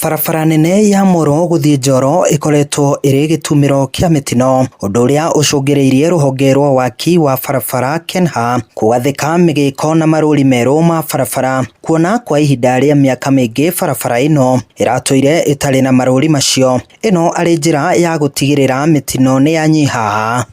Barabara nene ya Moro guthie Njoro ikoretwo iri gitumiro kia mitino, undu uria ucungireirie ruhonge rwa waki wa barabara KENHA kugathika migiko na maruri meru ma barabara, kuona kwa ihinda ria miaka mingi barabara ino iratoire itari na maruri macio. Ino ari njira ya gutigirira mitino ni yanyiha.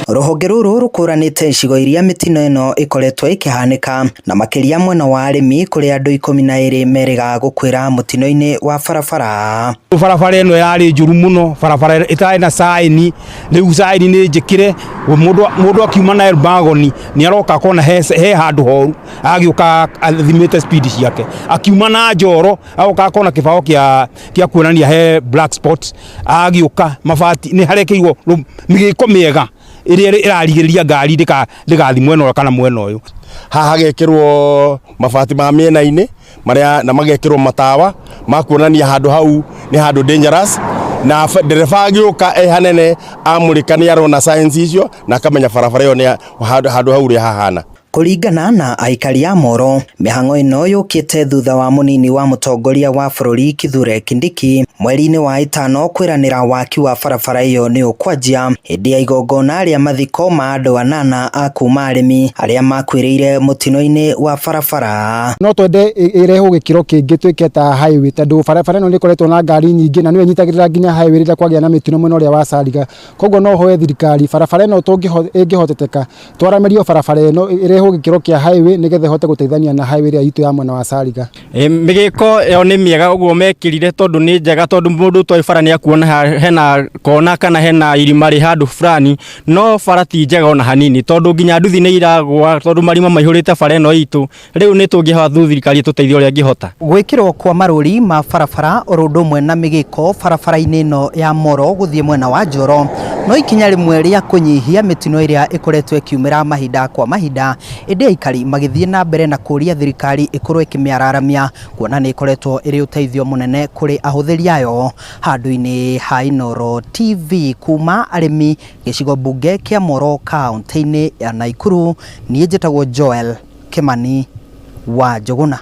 Ruhonge ruru rukuranite icigo iria mitino ino ikoretwo ikihanika na makiria mwena wa arimi kuri andu 12 meriga gukwira mutino-ini wa barabara. Barabara ino yari njuru muno, barabara itari na saini, riu saini ni njikire, mundu akiuma na Elbagoni ni aroka kona he handu horu agiuka athimite speed ciake, akiuma na Njoro agoka kona kibao kia kuonania he black spots, agiuka mabati ni harekeirwo migiko miega iria irarigiriria ngari ndigathi mwena kana mwena uyu. Haha gekirwo mabati ma miena-ini maria na magekirwo matawa makuonania handu hau ni handu dangerous, na ndereba agiuka hanene amurika ni arona science icio na akamenya barabara iyo ni handu hau ri hahana. Kuringana na aikari a Moro, mihango ino yukite thutha wa munini wa mutongoria wa bururi Kithure Kindiki mweri-ini wa 5 kwiranira waki wa barabara iyo ni ukwanjia hindi ya igongona ria mathiko ma andu 8 a kuma arimi aria makwiriire mutino-ini wa barabara. No twende ireho gikiro kingi twike ta highway tondu barabara ino ni koretwo na ngari nyingi na niwe nyitagirira nginya highway rira kwagia na mitino mwena uria wa Sariga. Koguo no hoe thirikari barabara ino ingihoteteka twaramirio barabara ino ireho gikiro kia highway nigethe hote guteithania na highway ria itu ya mwena wa Sariga. Migiko yo ni miega uguo mekirire tondu ni njega tondu mundu twai bara ni akuona hena kona kana hena irima ri handu fulani, no bara ti njega ona hanini tondu nginya nduthi ni iragwa tondu marima maihurite bara ino itu. Riu ni tungihoa thirikari tuteithie uria ngihota. Gwikirwo kwa maruri ma barabara orundu mwe na migiko barabara-ini ino ya Moro guthie mwena wa Njoro no ikinya rimwe ria kunyihia mitino iria ikoretwo ikiumira mahinda kwa mahinda. Indi aikari magithie na mbere na kuria thirikari ikorwo ikimiararamia kuona ni ikoretwo iri uteithio munene kuri ahuthiri ayo. Handu-ini ha Inooro TV kuma arimi gicigo bunge kia Moro kaunti-ini ya Nakuru, nie njitagwo Joel Kimani wa Njuguna.